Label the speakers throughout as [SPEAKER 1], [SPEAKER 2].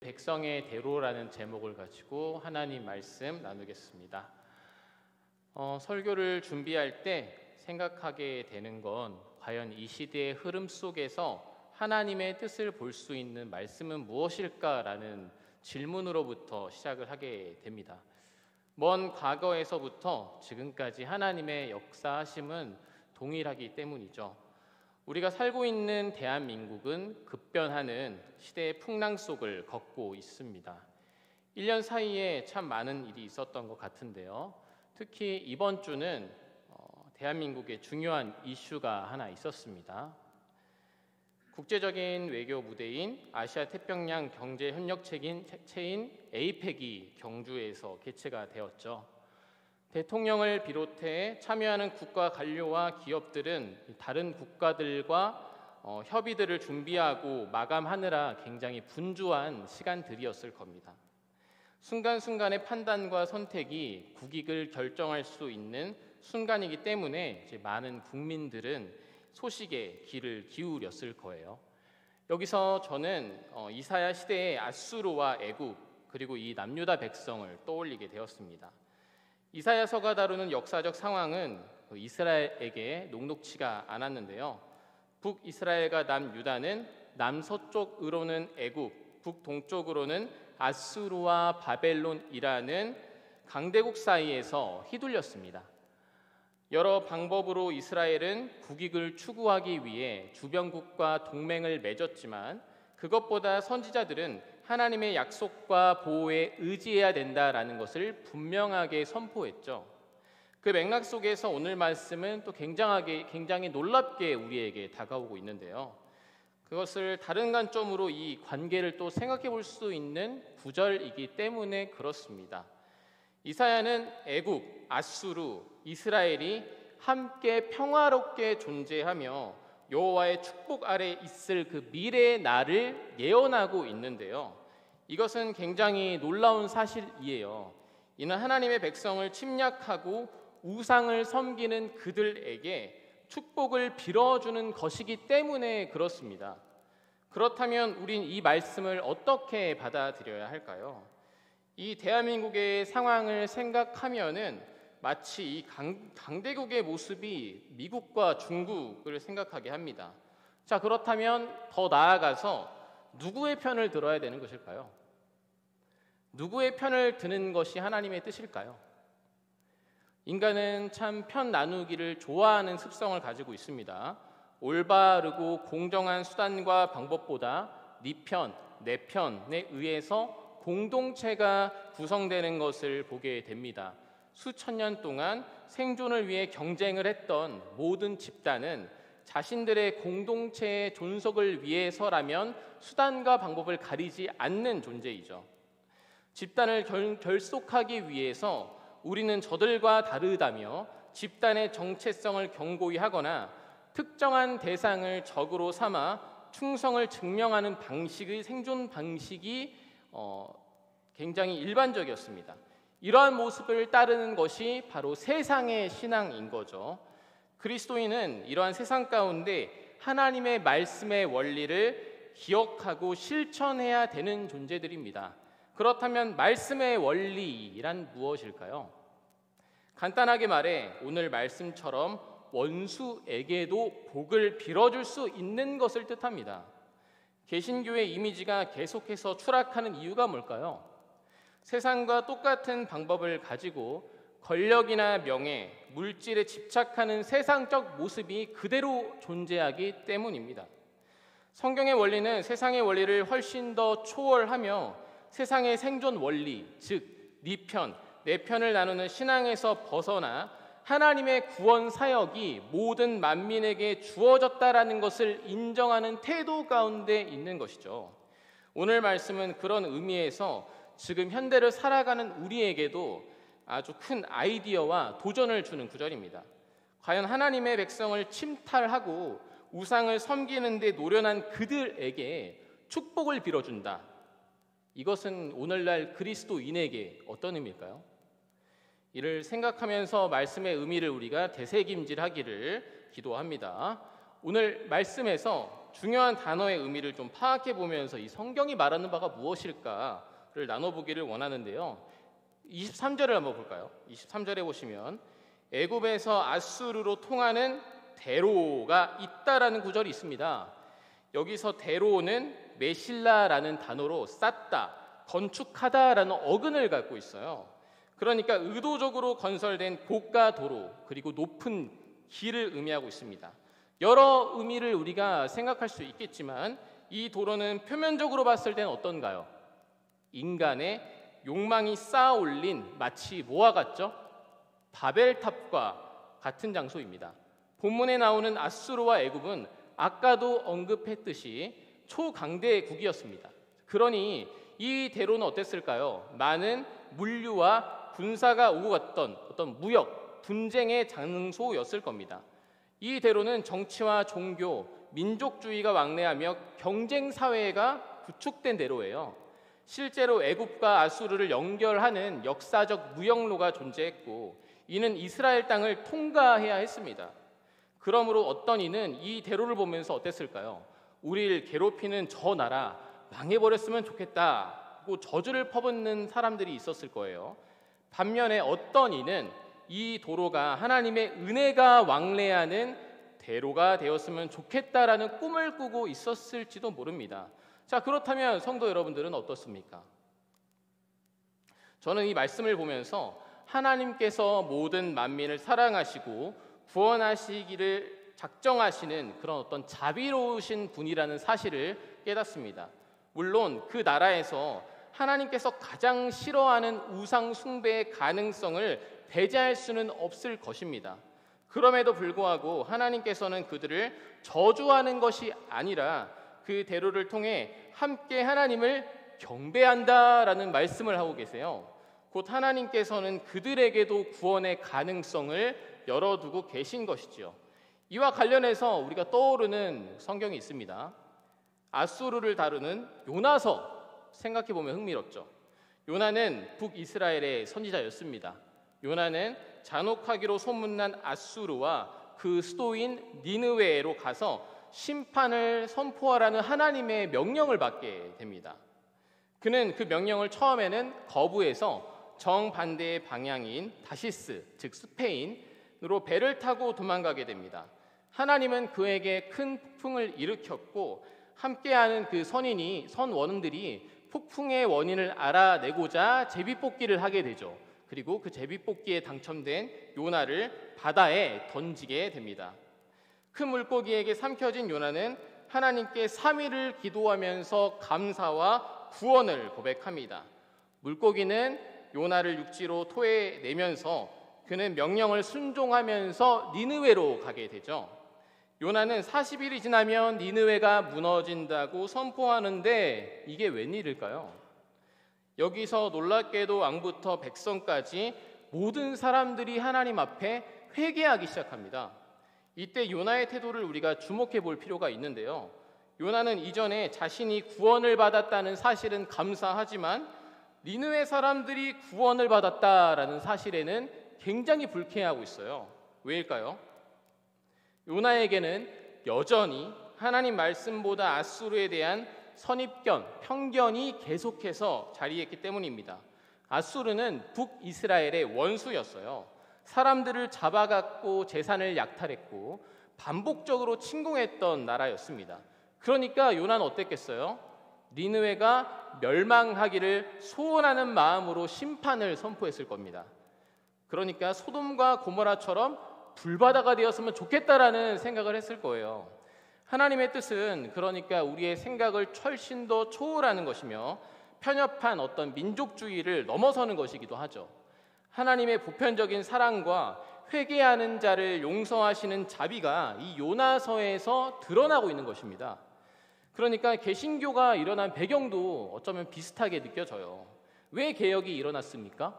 [SPEAKER 1] 백성의 대로라는 제목을 가지고 하나님 말씀 나누겠습니다. 설교를 준비할 때 생각하게 되는 건 과연 이 시대의 흐름 속에서 하나님의 뜻을 볼 수 있는 말씀은 무엇일까라는 질문으로부터 시작을 하게 됩니다. 먼 과거에서부터 지금까지 하나님의 역사하심은 동일하기 때문이죠. 우리가 살고 있는 대한민국은 급변하는 시대의 풍랑 속을 걷고 있습니다. 1년 사이에 참 많은 일이 있었던 것 같은데요. 특히 이번 주는 대한민국의 중요한 이슈가 하나 있었습니다. 국제적인 외교 무대인 아시아 태평양 경제협력체인 APEC이 경주에서 개최가 되었죠. 대통령을 비롯해 참여하는 국가 관료와 기업들은 다른 국가들과 협의들을 준비하고 마감하느라 굉장히 분주한 시간들이었을 겁니다. 순간순간의 판단과 선택이 국익을 결정할 수 있는 순간이기 때문에 이제 많은 국민들은 소식에 귀를 기울였을 거예요. 여기서 저는 이사야 시대의 아수르와 애굽 그리고 이 남유다 백성을 떠올리게 되었습니다. 이사야서가 다루는 역사적 상황은 이스라엘에게 녹록치가 않았는데요. 북이스라엘과 남유다는 남서쪽으로는 애굽, 북동쪽으로는 아수르와 바벨론이라는 강대국 사이에서 휘둘렸습니다. 여러 방법으로 이스라엘은 국익을 추구하기 위해 주변국과 동맹을 맺었지만 그것보다 선지자들은 하나님의 약속과 보호에 의지해야 된다라는 것을 분명하게 선포했죠. 그 맥락 속에서 오늘 말씀은 또 굉장히 놀랍게 우리에게 다가오고 있는데요. 그것을 다른 관점으로 이 관계를 또 생각해 볼 수 있는 구절이기 때문에 그렇습니다. 이사야는 애굽, 아수르, 이스라엘이 함께 평화롭게 존재하며 여호와의 축복 아래 있을 그 미래의 날을 예언하고 있는데요. 이것은 굉장히 놀라운 사실이에요. 이는 하나님의 백성을 침략하고 우상을 섬기는 그들에게 축복을 빌어주는 것이기 때문에 그렇습니다. 그렇다면 우린 이 말씀을 어떻게 받아들여야 할까요? 이 대한민국의 상황을 생각하면은 마치 이 강대국의 모습이 미국과 중국을 생각하게 합니다. 자, 그렇다면 더 나아가서 누구의 편을 들어야 되는 것일까요? 누구의 편을 드는 것이 하나님의 뜻일까요? 인간은 참 편 나누기를 좋아하는 습성을 가지고 있습니다. 올바르고 공정한 수단과 방법보다 네 편, 내 편에 의해서 공동체가 구성되는 것을 보게 됩니다. 수천 년 동안 생존을 위해 경쟁을 했던 모든 집단은 자신들의 공동체의 존속을 위해서라면 수단과 방법을 가리지 않는 존재이죠. 집단을 결속하기 위해서 우리는 저들과 다르다며 집단의 정체성을 경고히 하거나 특정한 대상을 적으로 삼아 충성을 증명하는 방식의 생존 방식이 굉장히 일반적이었습니다. 이러한 모습을 따르는 것이 바로 세상의 신앙인 거죠. 그리스도인은 이러한 세상 가운데 하나님의 말씀의 원리를 기억하고 실천해야 되는 존재들입니다. 그렇다면 말씀의 원리란 무엇일까요? 간단하게 말해 오늘 말씀처럼 원수에게도 복을 빌어줄 수 있는 것을 뜻합니다. 개신교의 이미지가 계속해서 추락하는 이유가 뭘까요? 세상과 똑같은 방법을 가지고 권력이나 명예, 물질에 집착하는 세상적 모습이 그대로 존재하기 때문입니다. 성경의 원리는 세상의 원리를 훨씬 더 초월하며 세상의 생존 원리, 즉 네 편, 내 편을 나누는 신앙에서 벗어나 하나님의 구원 사역이 모든 만민에게 주어졌다라는 것을 인정하는 태도 가운데 있는 것이죠. 오늘 말씀은 그런 의미에서 지금 현대를 살아가는 우리에게도 아주 큰 아이디어와 도전을 주는 구절입니다. 과연 하나님의 백성을 침탈하고 우상을 섬기는 데 노련한 그들에게 축복을 빌어준다. 이것은 오늘날 그리스도인에게 어떤 의미일까요? 이를 생각하면서 말씀의 의미를 우리가 되새김질하기를 기도합니다. 오늘 말씀에서 중요한 단어의 의미를 좀 파악해 보면서 이 성경이 말하는 바가 무엇일까를 나눠보기를 원하는데요. 23절을 한번 볼까요? 23절에 보시면 애굽에서 아수르로 통하는 대로가 있다라는 구절이 있습니다. 여기서 대로는 메실라라는 단어로 쌓다, 건축하다라는 어근을 갖고 있어요. 그러니까 의도적으로 건설된 고가 도로 그리고 높은 길을 의미하고 있습니다. 여러 의미를 우리가 생각할 수 있겠지만 이 도로는 표면적으로 봤을 때는 어떤가요? 인간의 욕망이 쌓아 올린 마치 뭐와 같죠? 바벨탑과 같은 장소입니다. 본문에 나오는 아수르와 애굽은 아까도 언급했듯이 초강대국이었습니다. 그러니 이 대로는 어땠을까요? 많은 물류와 군사가 오고 갔던 어떤 무역, 분쟁의 장소였을 겁니다. 이 대로는 정치와 종교, 민족주의가 왕래하며 경쟁 사회가 구축된 대로예요. 실제로 애굽과 아수르를 연결하는 역사적 무역로가 존재했고 이는 이스라엘 땅을 통과해야 했습니다. 그러므로 어떤 이는 이 대로를 보면서 어땠을까요? 우리를 괴롭히는 저 나라 망해버렸으면 좋겠다고 저주를 퍼붓는 사람들이 있었을 거예요. 반면에 어떤 이는 이 도로가 하나님의 은혜가 왕래하는 대로가 되었으면 좋겠다라는 꿈을 꾸고 있었을지도 모릅니다. 자, 그렇다면 성도 여러분들은 어떻습니까? 저는 이 말씀을 보면서 하나님께서 모든 만민을 사랑하시고 구원하시기를 작정하시는 그런 어떤 자비로우신 분이라는 사실을 깨닫습니다. 물론 그 나라에서 하나님께서 가장 싫어하는 우상 숭배의 가능성을 배제할 수는 없을 것입니다. 그럼에도 불구하고 하나님께서는 그들을 저주하는 것이 아니라 그 대로를 통해 함께 하나님을 경배한다라는 말씀을 하고 계세요. 곧 하나님께서는 그들에게도 구원의 가능성을 열어두고 계신 것이지요. 이와 관련해서 우리가 떠오르는 성경이 있습니다. 아수르를 다루는 요나서 생각해보면 흥미롭죠. 요나는 북이스라엘의 선지자였습니다. 요나는 잔혹하기로 소문난 아수르와 그 수도인 니느웨로 가서 심판을 선포하라는 하나님의 명령을 받게 됩니다. 그는 그 명령을 처음에는 거부해서 정반대의 방향인 다시스, 즉 스페인으로 배를 타고 도망가게 됩니다. 하나님은 그에게 큰 폭풍을 일으켰고 함께하는 그 선원들이 폭풍의 원인을 알아내고자 제비뽑기를 하게 되죠. 그리고 그 제비뽑기에 당첨된 요나를 바다에 던지게 됩니다. 큰 물고기에게 삼켜진 요나는 하나님께 3일을 기도하면서 감사와 구원을 고백합니다. 물고기는 요나를 육지로 토해내면서 그는 명령을 순종하면서 니느웨로 가게 되죠. 요나는 40일이 지나면 니느웨가 무너진다고 선포하는데 이게 웬일일까요? 여기서 놀랍게도 왕부터 백성까지 모든 사람들이 하나님 앞에 회개하기 시작합니다. 이때 요나의 태도를 우리가 주목해 볼 필요가 있는데요. 요나는 이전에 자신이 구원을 받았다는 사실은 감사하지만 니느웨 사람들이 구원을 받았다라는 사실에는 굉장히 불쾌해하고 있어요. 왜일까요? 요나에게는 여전히 하나님 말씀보다 아수르에 대한 선입견, 편견이 계속해서 자리했기 때문입니다. 아수르는 북이스라엘의 원수였어요. 사람들을 잡아갔고 재산을 약탈했고 반복적으로 침공했던 나라였습니다. 그러니까 요나는 어땠겠어요? 니느웨가 멸망하기를 소원하는 마음으로 심판을 선포했을 겁니다. 그러니까 소돔과 고모라처럼 불바다가 되었으면 좋겠다라는 생각을 했을 거예요. 하나님의 뜻은 그러니까 우리의 생각을 훨씬 더 초월하는 것이며 편협한 어떤 민족주의를 넘어서는 것이기도 하죠. 하나님의 보편적인 사랑과 회개하는 자를 용서하시는 자비가 이 요나서에서 드러나고 있는 것입니다. 그러니까 개신교가 일어난 배경도 어쩌면 비슷하게 느껴져요. 왜 개혁이 일어났습니까?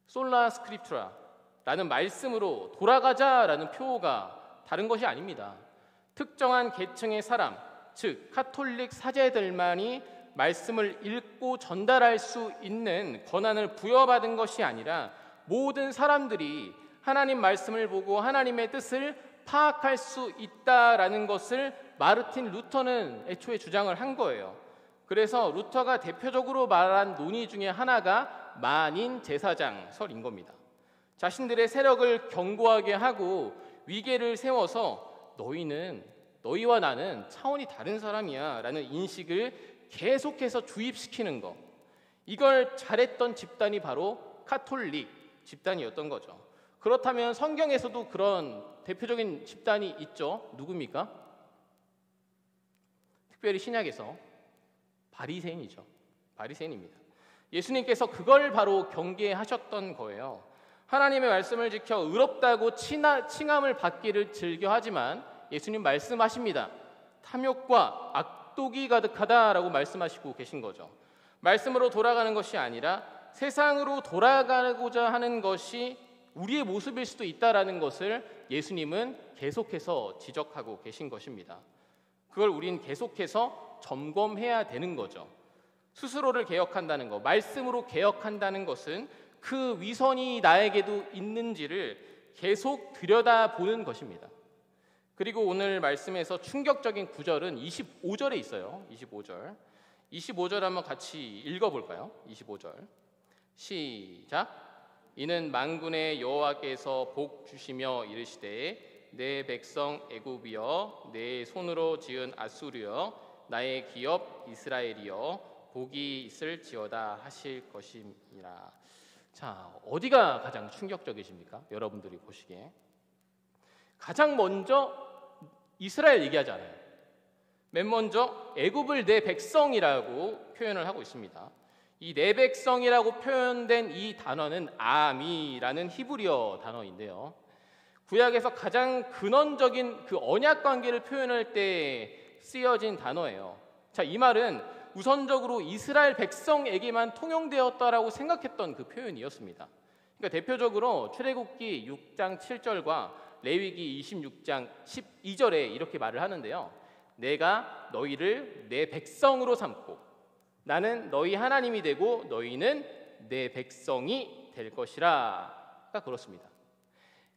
[SPEAKER 1] 솔라 스크립투라라는 말씀으로 돌아가자라는 표어가 다른 것이 아닙니다. 특정한 계층의 사람, 즉 카톨릭 사제들만이 말씀을 읽고 전달할 수 있는 권한을 부여받은 것이 아니라 모든 사람들이 하나님 말씀을 보고 하나님의 뜻을 파악할 수 있다라는 것을 마르틴 루터는 애초에 주장을 한 거예요. 그래서 루터가 대표적으로 말한 논의 중에 하나가 만인 제사장설인 겁니다. 자신들의 세력을 견고하게 하고 위계를 세워서 너희와 나는 차원이 다른 사람이야 라는 인식을 계속해서 주입시키는 거, 이걸 잘했던 집단이 바로 카톨릭 집단이었던 거죠. 그렇다면 성경에서도 그런 대표적인 집단이 있죠. 누굽니까? 특별히 신약에서 바리새인이죠. 바리새인입니다. 예수님께서 그걸 바로 경계하셨던 거예요. 하나님의 말씀을 지켜 의롭다고 칭함을 받기를 즐겨하지만 예수님 말씀하십니다. 탐욕과 악독이 가득하다라고 말씀하시고 계신 거죠. 말씀으로 돌아가는 것이 아니라 세상으로 돌아가고자 하는 것이 우리의 모습일 수도 있다라는 것을 예수님은 계속해서 지적하고 계신 것입니다. 그걸 우린 계속해서 점검해야 되는 거죠. 스스로를 개혁한다는 것, 말씀으로 개혁한다는 것은 그 위선이 나에게도 있는지를 계속 들여다보는 것입니다. 그리고 오늘 말씀에서 충격적인 구절은 25절에 있어요. 25절 한번 같이 읽어볼까요? 25절 시작. 이는 만군의 여호와께서 복 주시며 이르시되 내 백성 애굽이여 내 손으로 지은 아수르여 나의 기업 이스라엘이여 복이 있을지어다 하실 것임이라. 자, 어디가 가장 충격적이십니까? 여러분들이 보시기에 가장 먼저 이스라엘 얘기하지 않아요. 맨 먼저 애굽을 내 백성이라고 표현을 하고 있습니다. 이 내 백성이라고 표현된 이 단어는 아미라는 히브리어 단어인데요. 구약에서 가장 근원적인 그 언약 관계를 표현할 때 쓰여진 단어예요. 자, 이 말은 우선적으로 이스라엘 백성에게만 통용되었다라고 생각했던 그 표현이었습니다. 그러니까 대표적으로 출애굽기 6장 7절과 레위기 26장 12절에 이렇게 말을 하는데요. 내가 너희를 내 백성으로 삼고 나는 너희 하나님이 되고 너희는 내 백성이 될 것이라가 그렇습니다.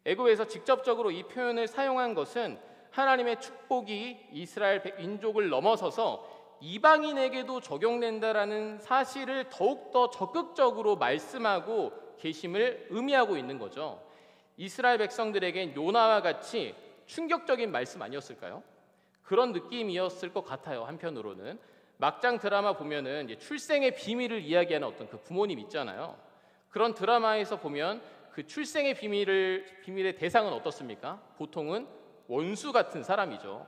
[SPEAKER 1] 애굽에서 직접적으로 이 표현을 사용한 것은 하나님의 축복이 이스라엘 민족을 넘어서서 이방인에게도 적용된다라는 사실을 더욱더 적극적으로 말씀하고 계심을 의미하고 있는 거죠. 이스라엘 백성들에겐 요나와 같이 충격적인 말씀 아니었을까요? 그런 느낌이었을 것 같아요. 한편으로는 막장 드라마 보면은 이제 출생의 비밀을 이야기하는 어떤 그 부모님 있잖아요. 그런 드라마에서 보면 그 출생의 비밀의 대상은 어떻습니까? 보통은 원수 같은 사람이죠.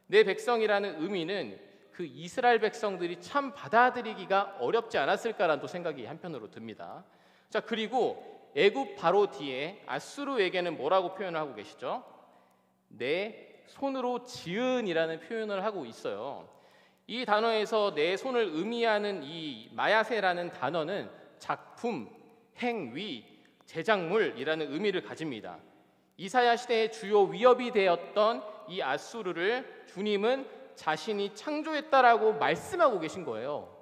[SPEAKER 1] 내 백성이라는 의미는 그 이스라엘 백성들이 참 받아들이기가 어렵지 않았을까라는 또 생각이 한편으로 듭니다. 자, 그리고 애굽 바로 뒤에 아수르에게는 뭐라고 표현을 하고 계시죠? 내 손으로 지은이라는 표현을 하고 있어요. 이 단어에서 내 손을 의미하는 이 마야세라는 단어는 작품, 행위, 제작물이라는 의미를 가집니다. 이사야 시대의 주요 위협이 되었던 이 아수르를 주님은 자신이 창조했다라고 말씀하고 계신 거예요.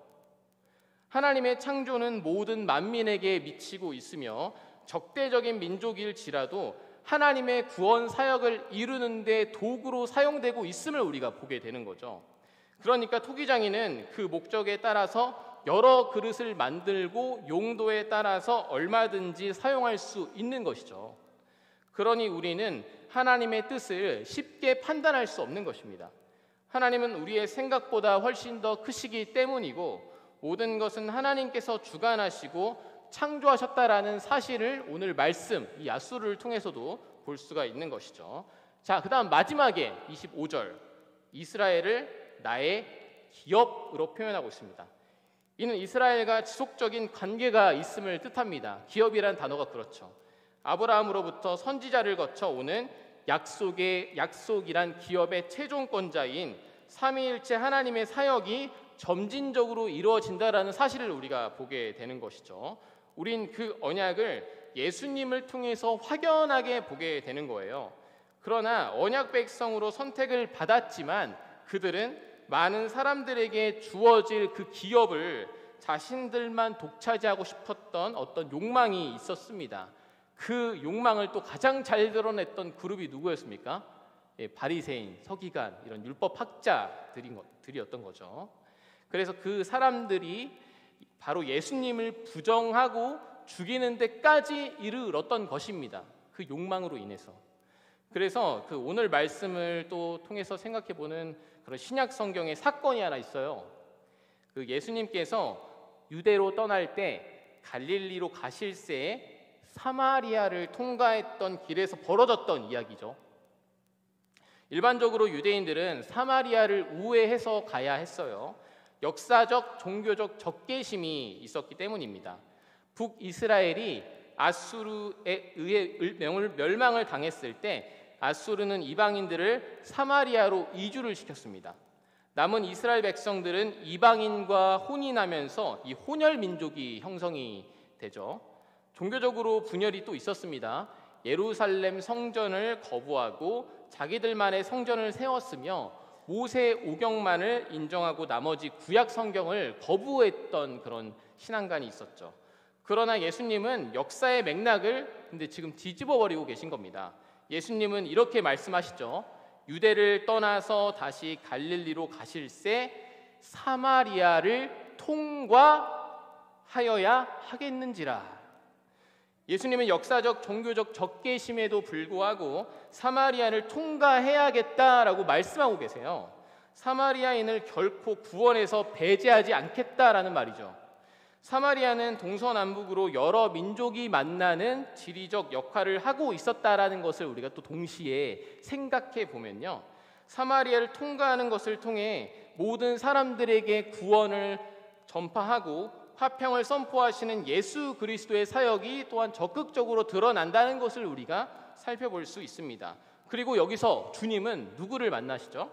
[SPEAKER 1] 하나님의 창조는 모든 만민에게 미치고 있으며 적대적인 민족일지라도 하나님의 구원 사역을 이루는 데 도구로 사용되고 있음을 우리가 보게 되는 거죠. 그러니까 토기장이는 그 목적에 따라서 여러 그릇을 만들고 용도에 따라서 얼마든지 사용할 수 있는 것이죠. 그러니 우리는 하나님의 뜻을 쉽게 판단할 수 없는 것입니다. 하나님은 우리의 생각보다 훨씬 더 크시기 때문이고 모든 것은 하나님께서 주관하시고 창조하셨다라는 사실을 오늘 말씀 이 야수를 통해서도 볼 수가 있는 것이죠. 자, 그다음 마지막에 25절 이스라엘을 나의 기업으로 표현하고 있습니다. 이는 이스라엘과 지속적인 관계가 있음을 뜻합니다. 기업이라는 단어가 그렇죠. 아브라함으로부터 선지자를 거쳐 오는 약속이란 기업의 최종권자인 삼위일체 하나님의 사역이 점진적으로 이루어진다라는 사실을 우리가 보게 되는 것이죠. 우린 그 언약을 예수님을 통해서 확연하게 보게 되는 거예요. 그러나 언약 백성으로 선택을 받았지만 그들은 많은 사람들에게 주어질 그 기업을 자신들만 독차지하고 싶었던 어떤 욕망이 있었습니다. 그 욕망을 또 가장 잘 드러냈던 그룹이 누구였습니까? 바리새인, 서기관 이런 율법 학자들이었던 거죠. 그래서 그 사람들이 바로 예수님을 부정하고 죽이는 데까지 이르렀던 것입니다. 그 욕망으로 인해서. 그래서 그 오늘 말씀을 또 통해서 생각해 보는 그런 신약 성경의 사건이 하나 있어요. 그 예수님께서 유대로 떠날 때 갈릴리로 가실새 사마리아를 통과했던 길에서 벌어졌던 이야기죠. 일반적으로 유대인들은 사마리아를 우회해서 가야 했어요. 역사적, 종교적 적개심이 있었기 때문입니다. 북이스라엘이 아수르에 의해 멸망을 당했을 때 아수르는 이방인들을 사마리아로 이주를 시켰습니다. 남은 이스라엘 백성들은 이방인과 혼인하면서 이 혼혈 민족이 형성이 되죠. 종교적으로 분열이 또 있었습니다. 예루살렘 성전을 거부하고 자기들만의 성전을 세웠으며 모세 오경만을 인정하고 나머지 구약 성경을 거부했던 그런 신앙관이 있었죠. 그러나 예수님은 역사의 맥락을 근데 지금 뒤집어 버리고 계신 겁니다. 예수님은 이렇게 말씀하시죠. 유대를 떠나서 다시 갈릴리로 가실새 사마리아를 통과하여야 하겠는지라. 예수님은 역사적 종교적 적개심에도 불구하고 사마리아를 통과해야겠다라고 말씀하고 계세요. 사마리아인을 결코 구원해서 배제하지 않겠다라는 말이죠. 사마리아는 동서남북으로 여러 민족이 만나는 지리적 역할을 하고 있었다라는 것을 우리가 또 동시에 생각해 보면요, 사마리아를 통과하는 것을 통해 모든 사람들에게 구원을 전파하고 화평을 선포하시는 예수 그리스도의 사역이 또한 적극적으로 드러난다는 것을 우리가 살펴볼 수 있습니다. 그리고 여기서 주님은 누구를 만나시죠?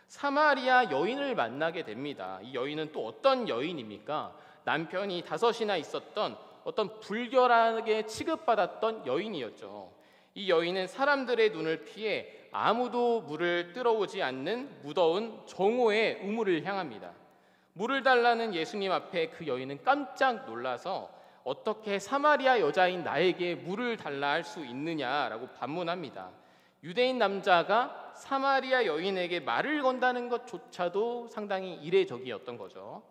[SPEAKER 1] 사마리아 여인을 만나게 됩니다. 이 여인은 또 어떤 여인입니까? 남편이 5이나 있었던 어떤 불결하게 취급받았던 여인이었죠. 이 여인은 사람들의 눈을 피해 아무도 물을 들어오지 않는 무더운 정오의 우물을 향합니다. 물을 달라는 예수님 앞에 그 여인은 깜짝 놀라서 어떻게 사마리아 여자인 나에게 물을 달라 할 수 있느냐라고 반문합니다. 유대인 남자가 사마리아 여인에게 말을 건다는 것조차도 상당히 이례적이었던 거죠.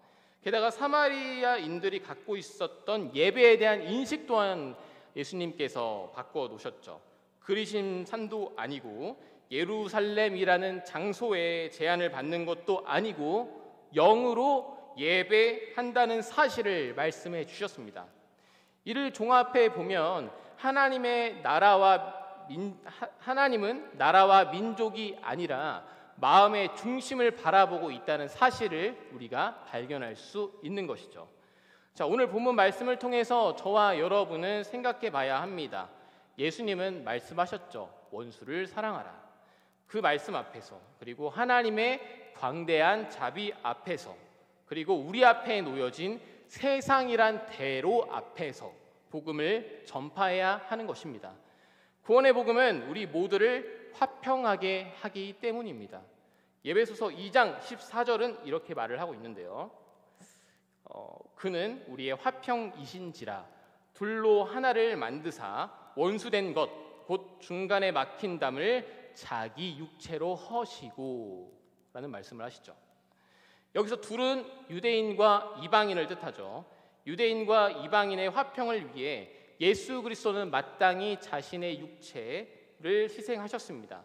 [SPEAKER 1] 게다가 사마리아인들이 갖고 있었던 예배에 대한 인식 또한 예수님께서 바꿔 놓으셨죠. 그리심 산도 아니고 예루살렘이라는 장소에 제한을 받는 것도 아니고 영으로 예배한다는 사실을 말씀해 주셨습니다. 이를 종합해 보면 하나님은 나라와 민족이 아니라 마음의 중심을 바라보고 있다는 사실을 우리가 발견할 수 있는 것이죠. 자, 오늘 본문 말씀을 통해서 저와 여러분은 생각해 봐야 합니다. 예수님은 말씀하셨죠. 원수를 사랑하라. 그 말씀 앞에서, 그리고 하나님의 광대한 자비 앞에서, 그리고 우리 앞에 놓여진 세상이란 대로 앞에서 복음을 전파해야 하는 것입니다. 구원의 복음은 우리 모두를 화평하게 하기 때문입니다. 에베소서 2장 14절은 이렇게 말을 하고 있는데요. 그는 우리의 화평이신지라 둘로 하나를 만드사 원수된 것 곧 중간에 막힌 담을 자기 육체로 허시고 라는 말씀을 하시죠. 여기서 둘은 유대인과 이방인을 뜻하죠. 유대인과 이방인의 화평을 위해 예수 그리스도는 마땅히 자신의 육체를 희생하셨습니다.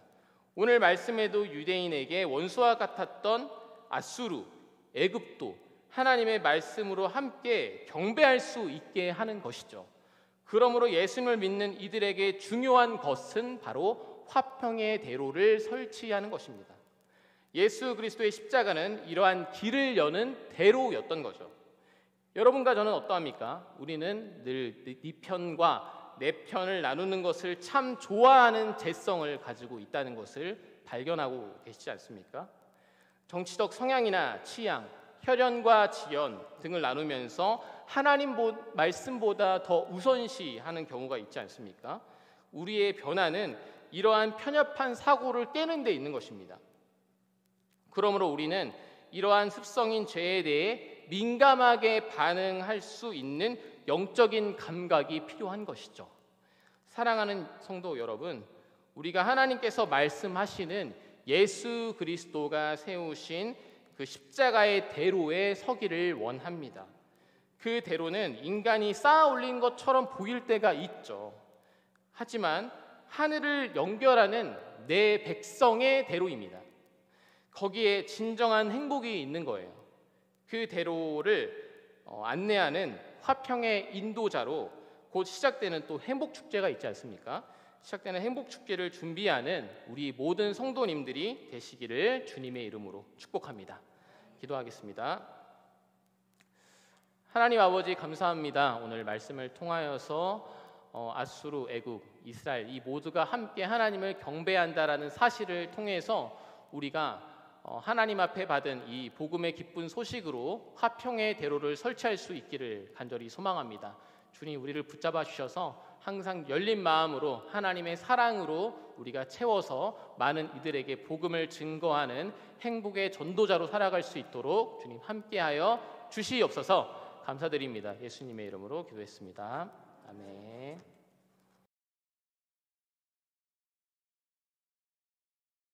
[SPEAKER 1] 오늘 말씀에도 유대인에게 원수와 같았던 아수르, 애굽도 하나님의 말씀으로 함께 경배할 수 있게 하는 것이죠. 그러므로 예수님을 믿는 이들에게 중요한 것은 바로 화평의 대로를 설치하는 것입니다. 예수 그리스도의 십자가는 이러한 길을 여는 대로였던 거죠. 여러분과 저는 어떠합니까? 우리는 늘 네 편과 내 편을 나누는 것을 참 좋아하는 재성을 가지고 있다는 것을 발견하고 계시지 않습니까? 정치적 성향이나 취향, 혈연과 지연 등을 나누면서 하나님 말씀보다 더 우선시하는 경우가 있지 않습니까? 우리의 변화는 이러한 편협한 사고를 깨는 데 있는 것입니다. 그러므로 우리는 이러한 습성인 죄에 대해 민감하게 반응할 수 있는 영적인 감각이 필요한 것이죠. 사랑하는 성도 여러분, 우리가 하나님께서 말씀하시는 예수 그리스도가 세우신 그 십자가의 대로에 서기를 원합니다. 그 대로는 인간이 쌓아 올린 것처럼 보일 때가 있죠. 하지만 하늘을 연결하는 내 백성의 대로입니다. 거기에 진정한 행복이 있는 거예요. 그 대로를 안내하는 화평의 인도자로 곧 시작되는 또 행복축제가 있지 않습니까? 시작되는 행복축제를 준비하는 우리 모든 성도님들이 되시기를 주님의 이름으로 축복합니다. 기도하겠습니다. 하나님 아버지 감사합니다. 오늘 말씀을 통하여서 아수르, 애국, 이스라엘 이 모두가 함께 하나님을 경배한다라는 사실을 통해서 우리가 하나님 앞에 받은 이 복음의 기쁜 소식으로 화평의 대로를 설치할 수 있기를 간절히 소망합니다. 주님, 우리를 붙잡아 주셔서 항상 열린 마음으로 하나님의 사랑으로 우리가 채워서 많은 이들에게 복음을 증거하는 행복의 전도자로 살아갈 수 있도록 주님 함께하여 주시옵소서. 감사드립니다. 예수님의 이름으로 기도했습니다. 아멘.